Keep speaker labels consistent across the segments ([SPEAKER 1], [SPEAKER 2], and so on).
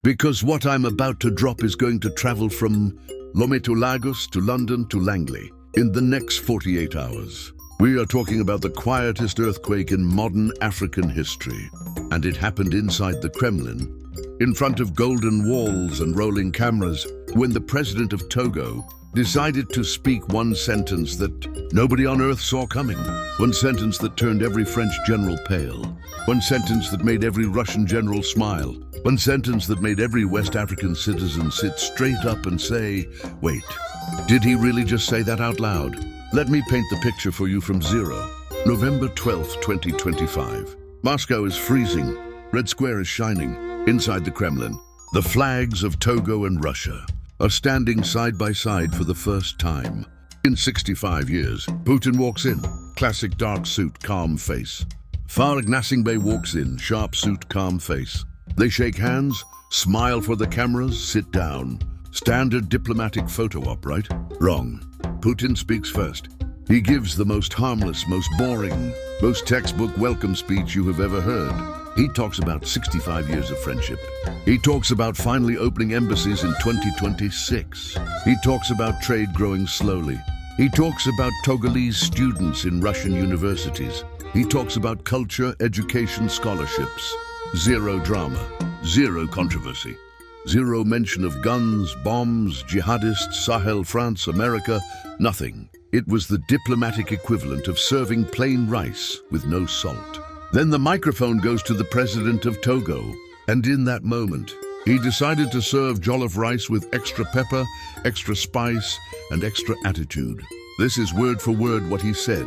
[SPEAKER 1] Because what I'm about to drop is going to travel from Lomé to Lagos to London to Langley in the next 48 hours. We are talking about the quietest earthquake in modern African history. And it happened inside the Kremlin, in front of golden walls and rolling cameras, when the president of Togo decided to speak one sentence that nobody on earth saw coming. One sentence that turned every French general pale. One sentence that made every Russian general smile. One sentence that made every West African citizen sit straight up and say, wait, did he really just say that out loud? Let me paint the picture for you from zero. November 12th, 2025. Moscow is freezing. Red Square is shining. Inside the Kremlin, the flags of Togo and Russia are standing side by side for the first time. In 65 years, Putin walks in, classic dark suit, calm face. Faure Gnassingbé walks in, sharp suit, calm face. They shake hands, smile for the cameras, sit down. Standard diplomatic photo op, right? Wrong. Putin speaks first. He gives the most harmless, most boring, most textbook welcome speech you have ever heard. He talks about 65 years of friendship. He talks about finally opening embassies in 2026. He talks about trade growing slowly. He talks about Togolese students in Russian universities. He talks about culture, education, scholarships. Zero drama, zero controversy. Zero mention of guns, bombs, jihadists, Sahel, France, America, nothing. It was the diplomatic equivalent of serving plain rice with no salt. Then the microphone goes to the president of Togo, and in that moment, he decided to serve jollof rice with extra pepper, extra spice, and extra attitude. This is word for word what he said.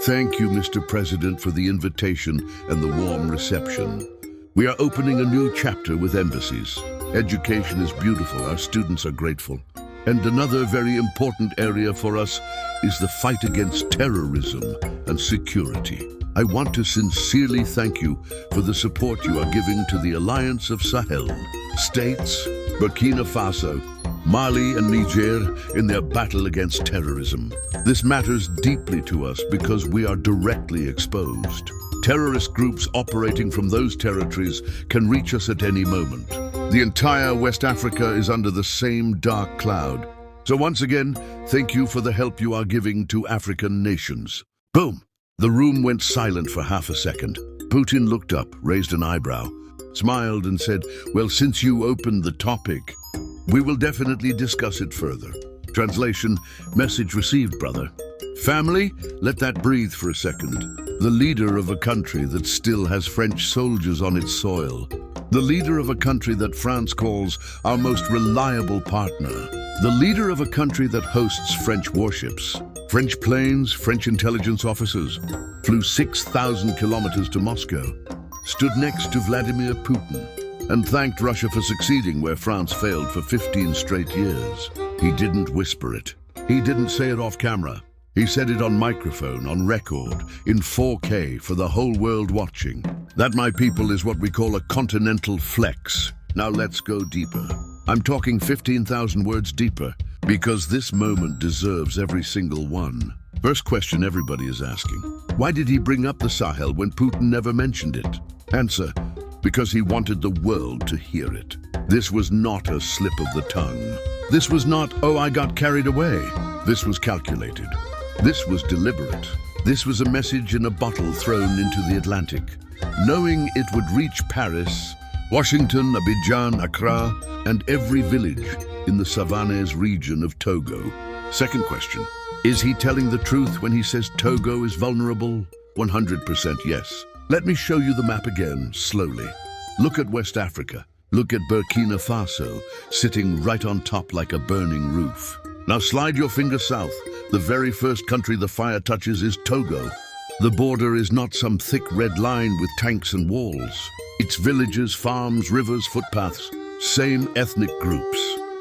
[SPEAKER 1] Thank you, Mr. President, for the invitation and the warm reception. We are opening a new chapter with embassies. Education is beautiful, our students are grateful. And another very important area for us is the fight against terrorism and security. I want to sincerely thank you for the support you are giving to the Alliance of Sahel, states, Burkina Faso, Mali and Niger in their battle against terrorism. This matters deeply to us because we are directly exposed. Terrorist groups operating from those territories can reach us at any moment. The entire West Africa is under the same dark cloud. So once again, thank you for the help you are giving to African nations. Boom! The room went silent for half a second. Putin looked up, raised an eyebrow, smiled and said, well, since you opened the topic, we will definitely discuss it further. Translation, message received, brother. Family, let that breathe for a second. The leader of a country that still has French soldiers on its soil. The leader of a country that France calls our most reliable partner. The leader of a country that hosts French warships. French planes, French intelligence officers, flew 6,000 kilometers to Moscow, stood next to Vladimir Putin, and thanked Russia for succeeding where France failed for 15 straight years. He didn't whisper it. He didn't say it off camera. He said it on microphone, on record, in 4K for the whole world watching. That, my people, is what we call a continental flex. Now let's go deeper. I'm talking 15,000 words deeper, because this moment deserves every single one. First question everybody is asking. Why did he bring up the Sahel when Putin never mentioned it? Answer, because he wanted the world to hear it. This was not a slip of the tongue. This was not, oh, I got carried away. This was calculated. This was deliberate. This was a message in a bottle thrown into the Atlantic, knowing it would reach Paris, Washington, Abidjan, Accra, and every village in the Savannes region of Togo. Second question, is he telling the truth when he says Togo is vulnerable? 100% yes. Let me show you the map again, slowly. Look at West Africa. Look at Burkina Faso, sitting right on top like a burning roof. Now slide your finger south. The very first country the fire touches is Togo. The border is not some thick red line with tanks and walls. It's villages, farms, rivers, footpaths. Same ethnic groups,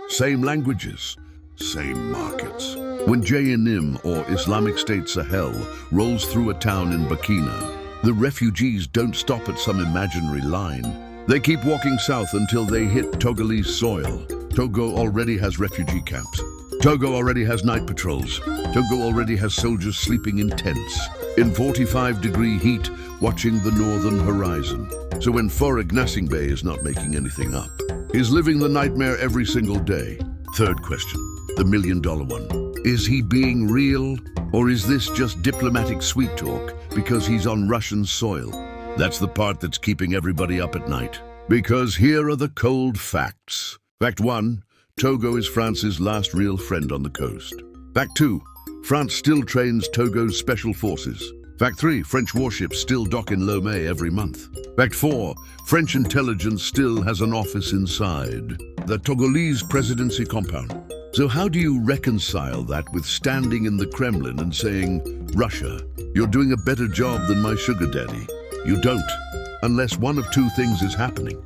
[SPEAKER 1] same languages, same markets. When JNIM, or Islamic State Sahel, rolls through a town in Burkina, the refugees don't stop at some imaginary line. They keep walking south until they hit Togolese soil. Togo already has refugee camps. Togo already has night patrols. Togo already has soldiers sleeping in tents, in 45-degree heat, watching the northern horizon. So when Faure Gnassingbé is not making anything up, He's living the nightmare every single day. Third question, the million-dollar one. Is he being real, or is this just diplomatic sweet talk because he's on Russian soil? That's the part that's keeping everybody up at night. Because here are the cold facts. Fact 1, Togo is France's last real friend on the coast. Fact 2, France still trains Togo's special forces. Fact 3, French warships still dock in Lomé every month. Fact 4, French intelligence still has an office inside the Togolese presidency compound. So how do you reconcile that with standing in the Kremlin and saying, Russia, you're doing a better job than my sugar daddy? You don't, unless one of two things is happening.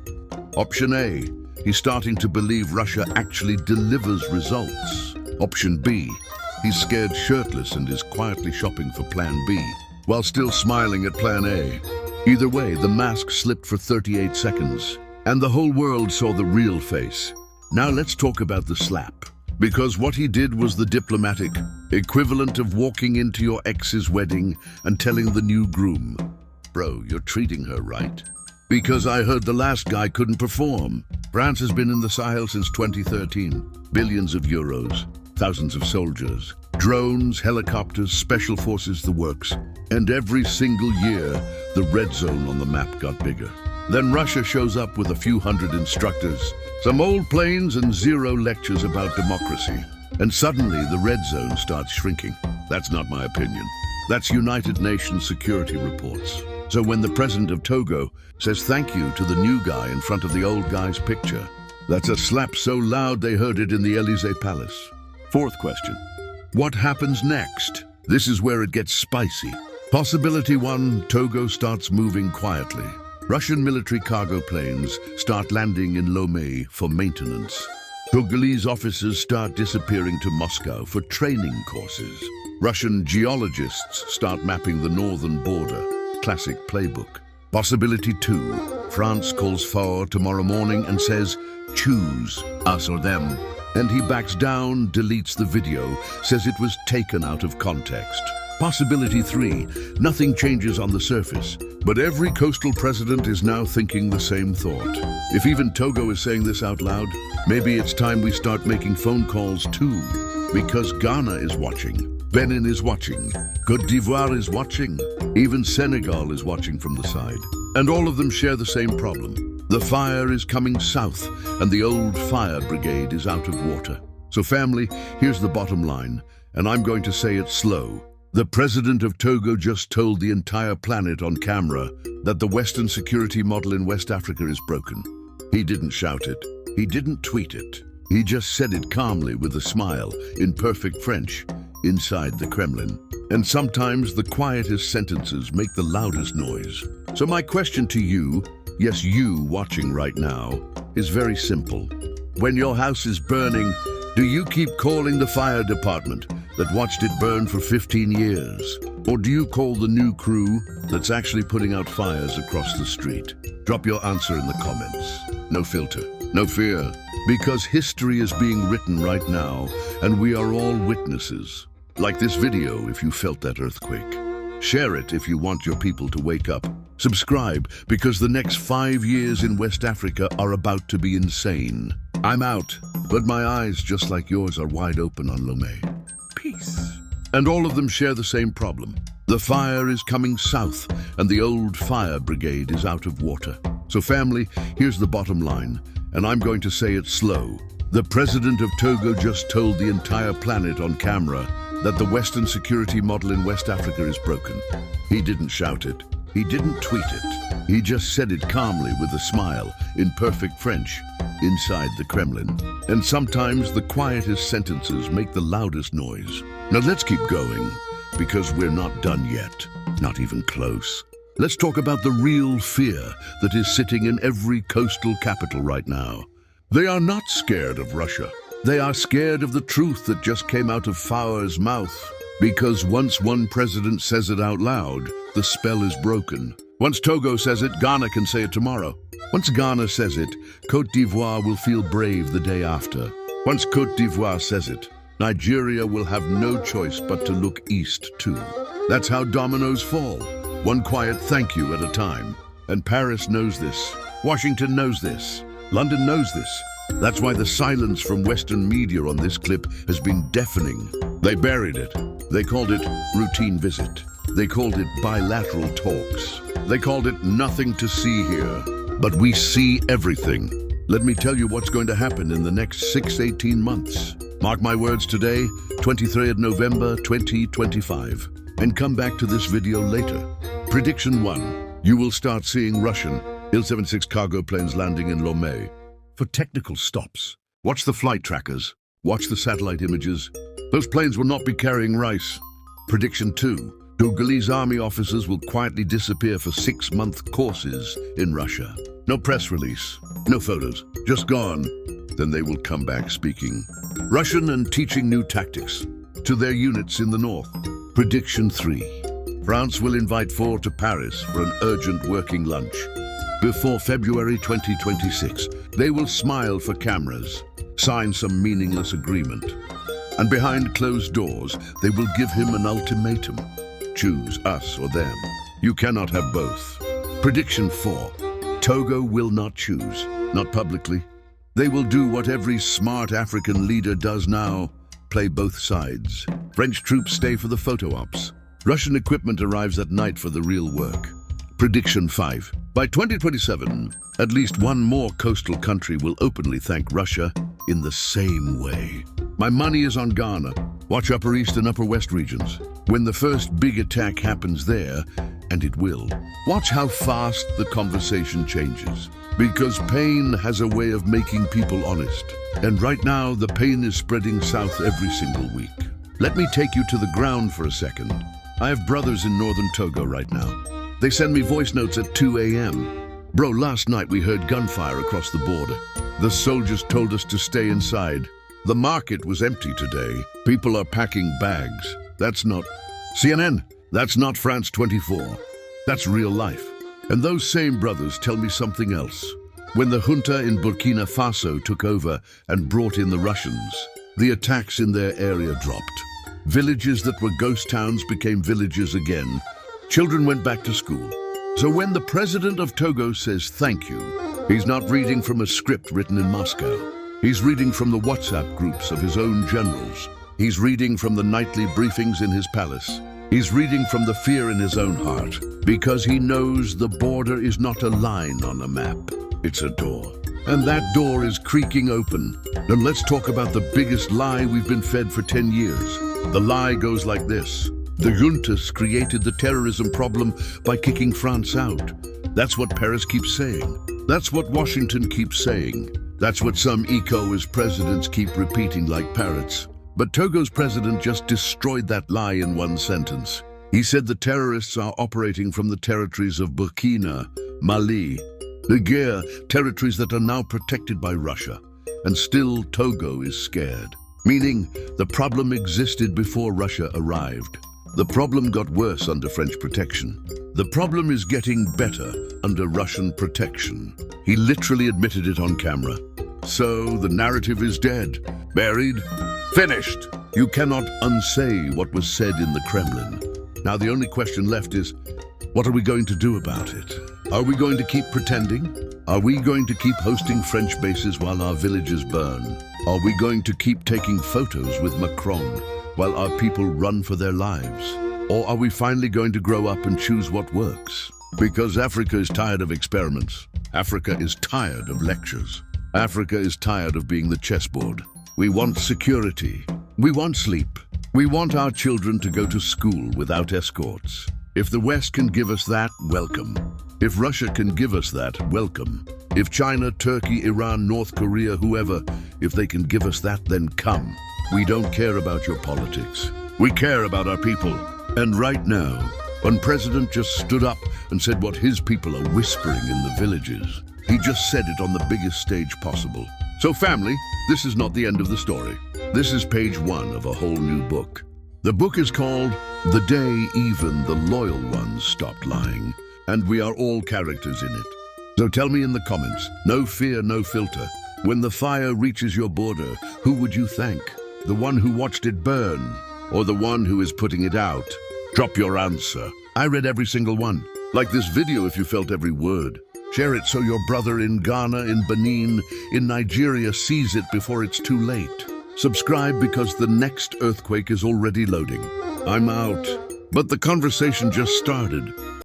[SPEAKER 1] Option A, he's starting to believe Russia actually delivers results. Option B, he's scared shitless and is quietly shopping for Plan B, while still smiling at Plan A. Either way, the mask slipped for 38 seconds, and the whole world saw the real face. Now let's talk about the slap. Because what he did was the diplomatic equivalent of walking into your ex's wedding and telling the new groom, bro, you're treating her right. Because I heard the last guy couldn't perform. France has been in the Sahel since 2013. Billions of euros, thousands of soldiers, drones, helicopters, special forces, the works. And every single year, the red zone on the map got bigger. Then Russia shows up with a few hundred instructors, some old planes and zero lectures about democracy. And suddenly the red zone starts shrinking. That's not my opinion. That's United Nations security reports. So when the president of Togo says thank you to the new guy in front of the old guy's picture, that's a slap so loud they heard it in the Élysée Palace. Fourth question, what happens next? This is where it gets spicy. Possibility 1, Togo starts moving quietly. Russian military cargo planes start landing in Lomé for maintenance. Togolese officers start disappearing to Moscow for training courses. Russian geologists start mapping the northern border. Classic playbook. Possibility 2, France calls Faure tomorrow morning and says, choose us or them. And he backs down, deletes the video, says it was taken out of context. Possibility 3, nothing changes on the surface, but every coastal president is now thinking the same thought. If even Togo is saying this out loud, maybe it's time we start making phone calls too, because Ghana is watching, Benin is watching, Côte d'Ivoire is watching, even Senegal is watching from the side. And all of them share the same problem. The fire is coming south, and the old fire brigade is out of water. So family, here's the bottom line, and I'm going to say it slow. The president of Togo just told the entire planet on camera that the Western security model in West Africa is broken. He didn't shout it. He didn't tweet it. He just said it calmly with a smile, in perfect French, inside the Kremlin. And sometimes the quietest sentences make the loudest noise. So my question to you, yes, you watching right now, is very simple. When your house is burning, do you keep calling the fire department that watched it burn for 15 years? Or do you call the new crew that's actually putting out fires across the street? Drop your answer in the comments. No filter, no fear, because history is being written right now, and we are all witnesses. Like this video if you felt that earthquake. Share it if you want your people to wake up. Subscribe, because the next 5 years in West Africa are about to be insane. I'm out, but my eyes, just like yours, are wide open on Lomé. Peace. And all of them share the same problem. The fire is coming south, and the old fire brigade is out of water. So family, here's the bottom line, and I'm going to say it slow. The president of Togo just told the entire planet on camera that the Western security model in West Africa is broken. He didn't shout it. He didn't tweet it. He just said it calmly with a smile, in perfect French, inside the Kremlin. And sometimes the quietest sentences make the loudest noise. Now let's keep going, because we're not done yet. Not even close. Let's talk about the real fear that is sitting in every coastal capital right now. They are not scared of Russia. They are scared of the truth that just came out of Faure's mouth. Because once one president says it out loud, the spell is broken. Once Togo says it, Ghana can say it tomorrow. Once Ghana says it, Côte d'Ivoire will feel brave the day after. Once Côte d'Ivoire says it, Nigeria will have no choice but to look east too. That's how dominoes fall, one quiet thank you at a time. And Paris knows this. Washington knows this. London knows this. That's why the silence from Western media on this clip has been deafening. They buried it. They called it routine visit. They called it bilateral talks. They called it nothing to see here. But we see everything. Let me tell you what's going to happen in the next 18 months. Mark my words today, 23rd November 2025. And come back to this video later. Prediction 1. You will start seeing Russian Il-76 cargo planes landing in Lomé for technical stops. Watch the flight trackers. Watch the satellite images. Those planes will not be carrying rice. Prediction 2. Togolese army officers will quietly disappear for 6-month courses in Russia. No press release, no photos, just gone. Then they will come back speaking Russian and teaching new tactics to their units in the north. Prediction 3. France will invite Faure to Paris for an urgent working lunch. Before February 2026, they will smile for cameras, sign some meaningless agreement. And behind closed doors, they will give him an ultimatum. Choose us or them. You cannot have both. Prediction 4. Togo will not choose, not publicly. They will do what every smart African leader does now, play both sides. French troops stay for the photo ops. Russian equipment arrives at night for the real work. Prediction 5. By 2027, at least one more coastal country will openly thank Russia in the same way. My money is on Ghana. Watch Upper East and Upper West regions. When the first big attack happens there, and it will, watch how fast the conversation changes. Because pain has a way of making people honest. And right now, the pain is spreading south every single week. Let me take you to the ground for a second. I have brothers in northern Togo right now. They send me voice notes at 2 a.m. Bro, last night we heard gunfire across the border. The soldiers told us to stay inside. The market was empty today. People are packing bags. That's not CNN. That's not France 24. That's real life. And those same brothers tell me something else. When the junta in Burkina Faso took over and brought in the Russians, the attacks in their area dropped. Villages that were ghost towns became villages again. Children went back to school. So when the president of Togo says thank you, he's not reading from a script written in Moscow. He's reading from the WhatsApp groups of his own generals. He's reading from the nightly briefings in his palace. He's reading from the fear in his own heart, because he knows the border is not a line on a map. It's a door. And that door is creaking open. And let's talk about the biggest lie we've been fed for 10 years. The lie goes like this. The juntas created the terrorism problem by kicking France out. That's what Paris keeps saying. That's what Washington keeps saying. That's what some eco-as presidents keep repeating like parrots. But Togo's president just destroyed that lie in one sentence. He said the terrorists are operating from the territories of Burkina, Mali, Niger, territories that are now protected by Russia. And still Togo is scared. Meaning the problem existed before Russia arrived. The problem got worse under French protection. The problem is getting better under Russian protection. He literally admitted it on camera. So the narrative is dead, buried, finished. You cannot unsay what was said in the Kremlin. Now the only question left is, what are we going to do about it? Are we going to keep pretending? Are we going to keep hosting French bases while our villages burn? Are we going to keep taking photos with Macron while our people run for their lives? Or are we finally going to grow up and choose what works? Because Africa is tired of experiments. Africa is tired of lectures. Africa is tired of being the chessboard. We want security. We want sleep. We want our children to go to school without escorts. If the West can give us that, welcome. If Russia can give us that, welcome. If China, Turkey, Iran, North Korea, whoever, if they can give us that, then come. We don't care about your politics. We care about our people. And right now, one president just stood up and said what his people are whispering in the villages. He just said it on the biggest stage possible. So family, this is not the end of the story. This is page 1 of a whole new book. The book is called The Day Even the Loyal Ones Stopped Lying, and we are all characters in it. So tell me in the comments, no fear, no filter. When the fire reaches your border, who would you thank? The one who watched it burn, or the one who is putting it out? Drop your answer. I read every single one. Like this video if you felt every word. Share it so your brother in Ghana, in Benin, in Nigeria sees it before it's too late. Subscribe because the next earthquake is already loading. I'm out. But the conversation just started.